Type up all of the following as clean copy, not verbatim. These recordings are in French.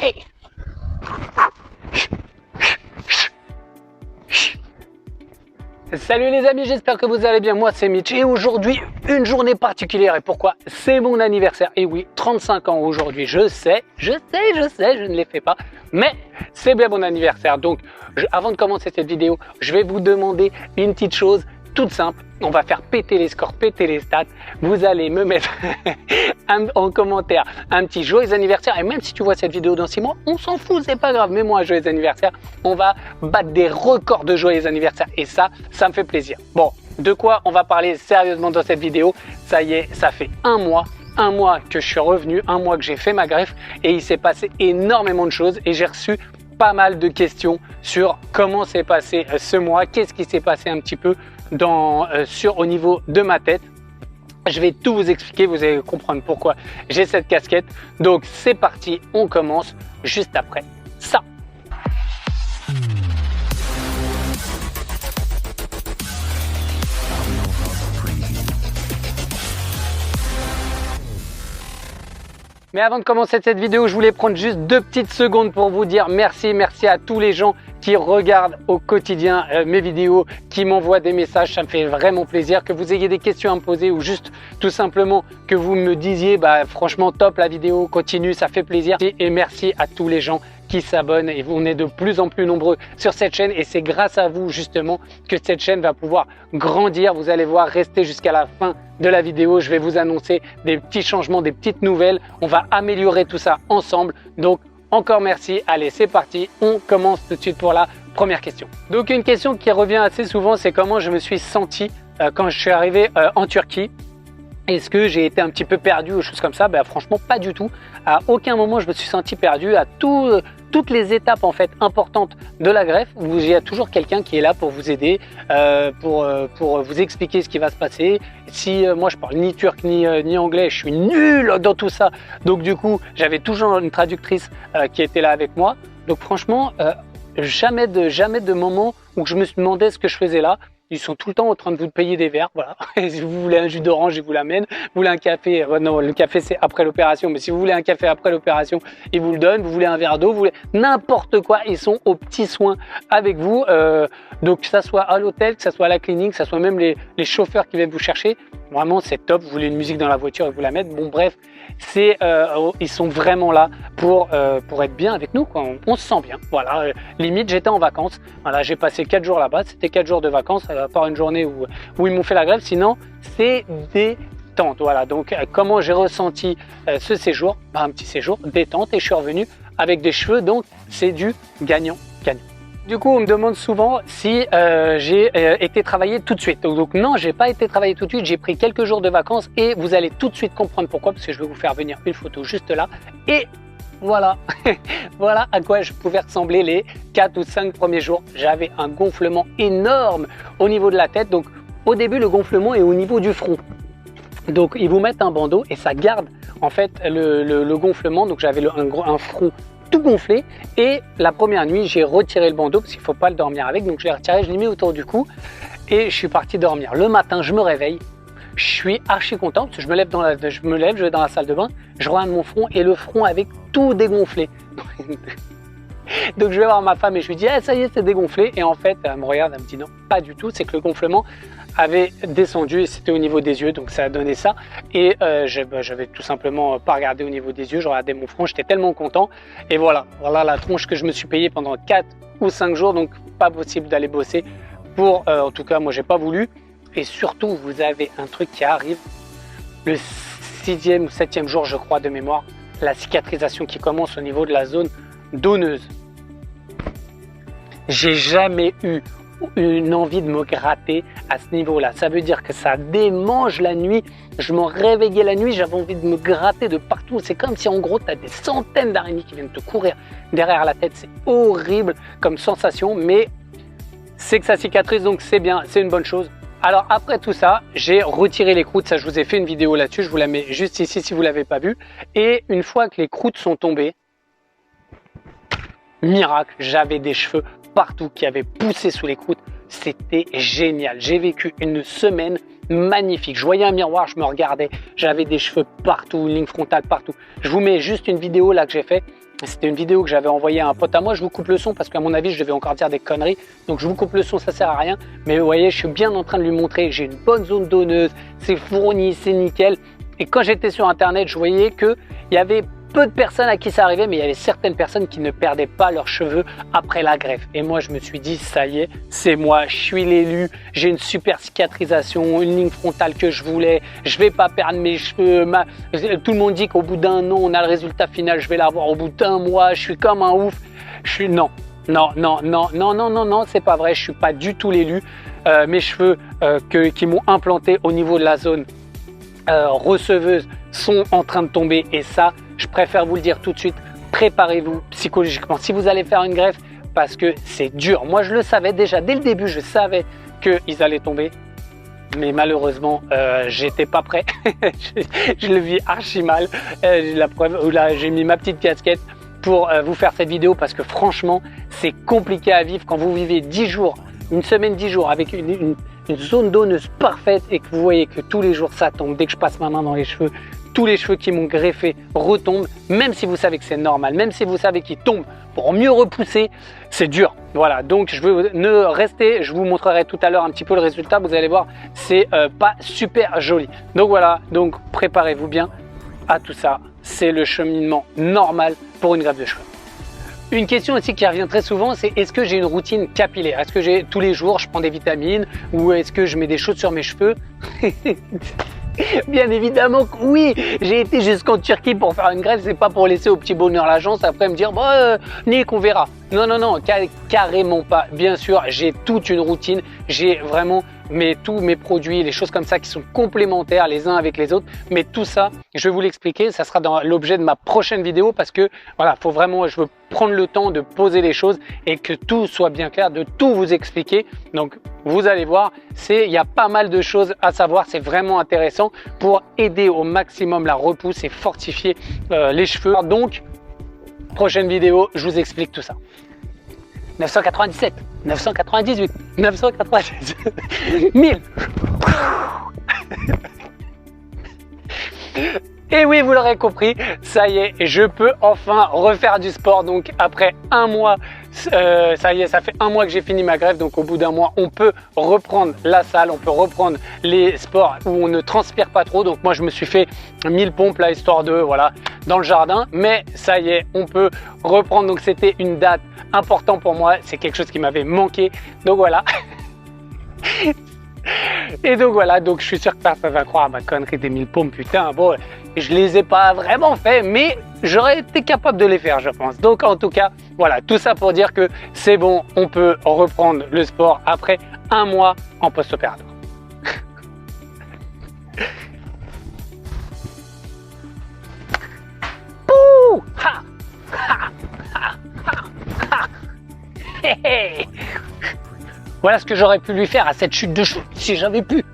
Hey. Salut les amis, j'espère que vous allez bien. Moi c'est Mitch et aujourd'hui une journée particulière. Et pourquoi? C'est mon anniversaire. Et oui, 35 ans aujourd'hui. Je sais, je ne les fais pas, mais c'est bien mon anniversaire. Donc avant de commencer cette vidéo, je vais vous demander une petite chose toute simple. On va faire péter les scores, péter les stats. Vous allez me mettre en commentaire un petit joyeux anniversaire. Et même si tu vois cette vidéo dans 6 mois, on s'en fout, c'est pas grave. Mets-moi un joyeux anniversaire. On va battre des records de joyeux anniversaire. Et ça me fait plaisir. Bon, de quoi on va parler sérieusement dans cette vidéo? Ça y est, ça fait un mois que je suis revenu, un mois que j'ai fait ma greffe. Et il s'est passé énormément de choses. Et j'ai reçu pas mal de questions sur comment s'est passé ce mois. Qu'est-ce qui s'est passé un petit peu au niveau de ma tête. Je vais tout vous expliquer, vous allez comprendre pourquoi j'ai cette casquette. Donc c'est parti, on commence juste après ça. Mais avant de commencer cette vidéo, je voulais prendre juste 2 petites secondes pour vous dire merci à tous les gens qui regardent au quotidien mes vidéos, qui m'envoient des messages. Ça me fait vraiment plaisir que vous ayez des questions à me poser ou juste tout simplement que vous me disiez franchement top la vidéo, continue, ça fait plaisir. Et merci à tous les gens qui s'abonnent et on est de plus en plus nombreux sur cette chaîne et c'est grâce à vous justement que cette chaîne va pouvoir grandir. Vous allez voir, rester jusqu'à la fin de la vidéo, je vais vous annoncer des petits changements, des petites nouvelles. On va améliorer tout ça ensemble. Donc encore merci. Allez, c'est parti. On commence tout de suite pour la première question. Donc une question qui revient assez souvent, c'est comment je me suis senti quand je suis arrivé en Turquie. Est-ce que j'ai été un petit peu perdu ou choses comme ça? Franchement, pas du tout. À aucun moment, je me suis senti perdu. À toutes les étapes en fait importantes de la greffe, il y a toujours quelqu'un qui est là pour vous aider, pour vous expliquer ce qui va se passer. Si moi, je parle ni turc ni anglais, je suis nul dans tout ça. Donc du coup, j'avais toujours une traductrice qui était là avec moi. Donc franchement, jamais de moment où je me suis demandé ce que je faisais là. Ils sont tout le temps en train de vous payer des verres, voilà. Si vous voulez un jus d'orange, ils vous l'amènent. Vous voulez un café, non, le café c'est après l'opération, mais si vous voulez un café après l'opération, ils vous le donnent. Vous voulez un verre d'eau, vous voulez n'importe quoi, ils sont aux petits soins avec vous. Donc que ça soit à l'hôtel, que ça soit à la clinique, que ça soit même les chauffeurs qui viennent vous chercher, vraiment c'est top. Vous voulez une musique dans la voiture, ils vous la mettent. Bon bref, ils sont vraiment là pour être bien avec nous, quoi. On se sent bien, voilà. Limite j'étais en vacances, voilà, j'ai passé 4 jours là-bas, c'était 4 jours de vacances. À part une journée où ils m'ont fait la grève, sinon c'est détente. Voilà, donc comment j'ai ressenti ce séjour? Un petit séjour détente et je suis revenu avec des cheveux, donc c'est du gagnant-gagnant. Du coup, on me demande souvent si j'ai été travailler tout de suite. Donc non, j'ai pas été travailler tout de suite, j'ai pris quelques jours de vacances et vous allez tout de suite comprendre pourquoi, parce que je vais vous faire venir une photo juste là et voilà, voilà à quoi je pouvais ressembler les 4 ou 5 premiers jours. J'avais un gonflement énorme au niveau de la tête. Donc au début, le gonflement est au niveau du front. Donc ils vous mettent un bandeau et ça garde en fait le gonflement. Donc j'avais un front tout gonflé. Et la première nuit, j'ai retiré le bandeau parce qu'il ne faut pas le dormir avec. Donc je l'ai retiré, je l'ai mis autour du cou et je suis parti dormir. Le matin, je me réveille. Je suis archi content parce que je me lève, je vais dans la salle de bain, je regarde mon front et le front avec tout dégonflé. Donc je vais voir ma femme et je lui dis ça y est, c'est dégonflé. Et en fait, elle me regarde, elle me dit non, pas du tout, c'est que le gonflement avait descendu et c'était au niveau des yeux, donc ça a donné ça. Et j'avais tout simplement pas regardé au niveau des yeux, je regardais mon front, j'étais tellement content. Et voilà la tronche que je me suis payée pendant 4 ou 5 jours, donc pas possible d'aller bosser en tout cas, moi j'ai pas voulu. Et surtout, vous avez un truc qui arrive, le 6e ou 7e jour, je crois, de mémoire, la cicatrisation qui commence au niveau de la zone donneuse. J'ai jamais eu une envie de me gratter à ce niveau-là. Ça veut dire que ça démange la nuit. Je me réveillais la nuit, j'avais envie de me gratter de partout. C'est comme si en gros, tu as des centaines d'araignées qui viennent te courir derrière la tête. C'est horrible comme sensation, mais c'est que ça cicatrise, donc c'est bien, c'est une bonne chose. Alors après tout ça, j'ai retiré les croûtes, ça je vous ai fait une vidéo là-dessus, je vous la mets juste ici si vous ne l'avez pas vue. Et une fois que les croûtes sont tombées, miracle, j'avais des cheveux partout qui avaient poussé sous les croûtes. c'était génial. J'ai vécu une semaine magnifique. Je voyais un miroir, je me regardais, j'avais des cheveux partout, une ligne frontale partout. Je vous mets juste une vidéo là que j'ai fait. C'était une vidéo que j'avais envoyée à un pote à moi. Je vous coupe le son parce qu'à mon avis, je devais encore dire des conneries. Donc je vous coupe le son, ça sert à rien. Mais vous voyez, je suis bien en train de lui montrer que j'ai une bonne zone donneuse, c'est fourni, c'est nickel. Et quand j'étais sur Internet, je voyais qu'il y avait peu de personnes à qui ça arrivait, mais il y avait certaines personnes qui ne perdaient pas leurs cheveux après la greffe. Et moi, je me suis dit, ça y est, c'est moi, je suis l'élu, j'ai une super cicatrisation, une ligne frontale que je voulais, je vais pas perdre mes cheveux. Tout le monde dit qu'au bout d'un an, on a le résultat final, je vais l'avoir au bout d'un mois, je suis comme un ouf. Non, c'est pas vrai, je suis pas du tout l'élu. Mes cheveux qui m'ont implanté au niveau de la zone receveuse sont en train de tomber et ça, je préfère vous le dire tout de suite, préparez-vous psychologiquement si vous allez faire une greffe parce que c'est dur. Moi, je le savais déjà dès le début, je savais qu'ils allaient tomber, mais malheureusement, j'étais pas prêt. je le vis archi mal. La preuve, là, j'ai mis ma petite casquette pour vous faire cette vidéo parce que franchement, c'est compliqué à vivre quand vous vivez 10 jours, une semaine, 10 jours avec une zone donneuse parfaite et que vous voyez que tous les jours ça tombe. Dès que je passe ma main dans les cheveux, tous les cheveux qui m'ont greffé retombent, même si vous savez que c'est normal, même si vous savez qu'ils tombent pour mieux repousser, c'est dur. Voilà, donc je veux ne rester, je vous montrerai tout à l'heure un petit peu le résultat, vous allez voir, c'est pas super joli. Donc voilà, donc préparez-vous bien à tout ça, c'est le cheminement normal pour une greffe de cheveux. Une question aussi qui revient très souvent, c'est est-ce que j'ai une routine capillaire? Est-ce que tous les jours je prends des vitamines ou est-ce que je mets des choses sur mes cheveux? Bien évidemment que oui, j'ai été jusqu'en Turquie pour faire une greffe, c'est pas pour laisser au petit bonheur l'agence après me dire Nick, on verra. Non, carrément pas. Bien sûr, j'ai toute une routine, j'ai vraiment tous mes produits, les choses comme ça qui sont complémentaires les uns avec les autres, mais tout ça, je vais vous l'expliquer, ça sera dans l'objet de ma prochaine vidéo parce que voilà, faut vraiment, je veux prendre le temps de poser les choses et que tout soit bien clair, de tout vous expliquer. Donc vous allez voir, il y a pas mal de choses à savoir, c'est vraiment intéressant pour aider au maximum la repousse et fortifier les cheveux. Donc, prochaine vidéo, je vous explique tout ça. 997, 998, 996, 1000. Et oui, vous l'aurez compris, ça y est, je peux enfin refaire du sport. Donc après un mois, ça y est, ça fait un mois que j'ai fini ma greffe. Donc au bout d'un mois, on peut reprendre la salle, on peut reprendre les sports où on ne transpire pas trop. Donc moi, je me suis fait 1000 pompes là, histoire de, voilà, dans le jardin. Mais ça y est, on peut reprendre. Donc c'était une date importante pour moi. C'est quelque chose qui m'avait manqué. Donc voilà. Et donc voilà, donc je suis sûr que personne va croire à ma connerie des 1000 pompes, putain, bon, je les ai pas vraiment fait, mais j'aurais été capable de les faire, je pense. Donc en tout cas, voilà, tout ça pour dire que c'est bon, on peut reprendre le sport après un mois en post-opératoire. Pouh, ha, ha, ha, ha, ha. Hey, hey. Voilà ce que j'aurais pu lui faire à cette chute de cheveux, si j'avais pu.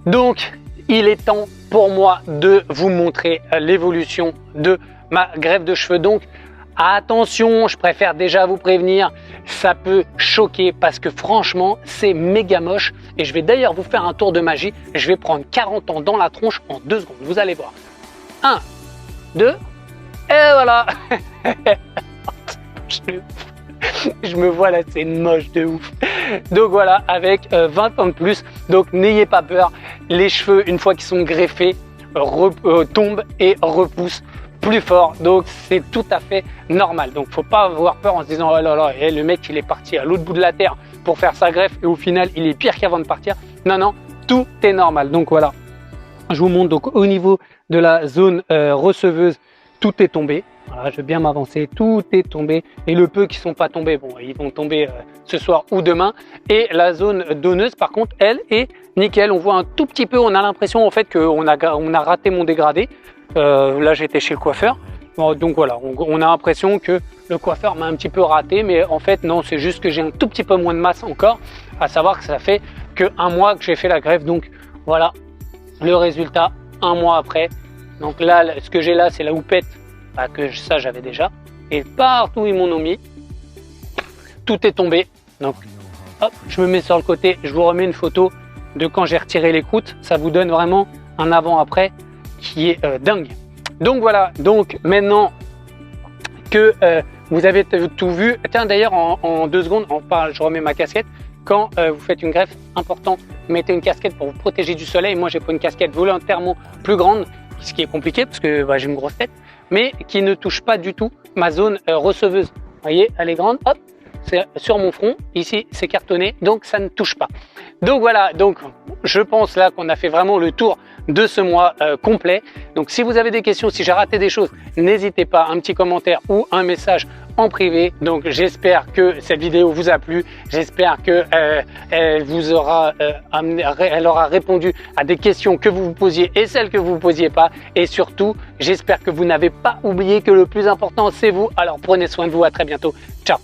Donc, il est temps pour moi de vous montrer l'évolution de ma greffe de cheveux. Donc, attention, je préfère déjà vous prévenir, ça peut choquer parce que franchement, c'est méga moche. Et je vais d'ailleurs vous faire un tour de magie. Je vais prendre 40 ans dans la tronche en 2 secondes. Vous allez voir. 1, 2, et voilà. Je me vois là, c'est moche de ouf. Donc voilà, avec 20 ans de plus, donc n'ayez pas peur. Les cheveux, une fois qu'ils sont greffés, tombent et repoussent plus fort. Donc c'est tout à fait normal. Donc faut pas avoir peur en se disant oh là là, le mec il est parti à l'autre bout de la terre pour faire sa greffe et au final il est pire qu'avant de partir. Non, tout est normal. Donc voilà, je vous montre donc au niveau de la zone receveuse, tout est tombé. Voilà, je vais bien m'avancer, tout est tombé et le peu qui sont pas tombés, bon, ils vont tomber ce soir ou demain. Et la zone donneuse, par contre, elle est nickel. On voit un tout petit peu, on a l'impression en fait qu'on a raté mon dégradé. Là, j'étais chez le coiffeur, donc voilà, on a l'impression que le coiffeur m'a un petit peu raté, mais en fait non, c'est juste que j'ai un tout petit peu moins de masse encore. À savoir que ça fait que un mois que j'ai fait la greffe, donc voilà le résultat un mois après. Donc là, ce que j'ai là, c'est la houppette. Que ça j'avais déjà, et partout ils m'en ont mis tout est tombé. Donc, hop, je me mets sur le côté, je vous remets une photo de quand j'ai retiré les croûtes. Ça vous donne vraiment un avant-après qui est dingue. Donc voilà, donc maintenant que vous avez tout vu, tiens d'ailleurs en 2 secondes, je remets ma casquette. Quand vous faites une greffe, important, mettez une casquette pour vous protéger du soleil. Moi j'ai pris une casquette volontairement plus grande, ce qui est compliqué parce que j'ai une grosse tête, mais qui ne touche pas du tout ma zone receveuse. Vous voyez, elle est grande, hop, c'est sur mon front, ici c'est cartonné, donc ça ne touche pas. Donc voilà, donc je pense là qu'on a fait vraiment le tour de ce mois complet. Donc si vous avez des questions, si j'ai raté des choses, n'hésitez pas, un petit commentaire ou un message en privé. Donc j'espère que cette vidéo vous a plu, j'espère que elle aura répondu à des questions que vous vous posiez et celles que vous ne posiez pas, et surtout j'espère que vous n'avez pas oublié que le plus important c'est vous. Alors prenez soin de vous, à très bientôt, ciao.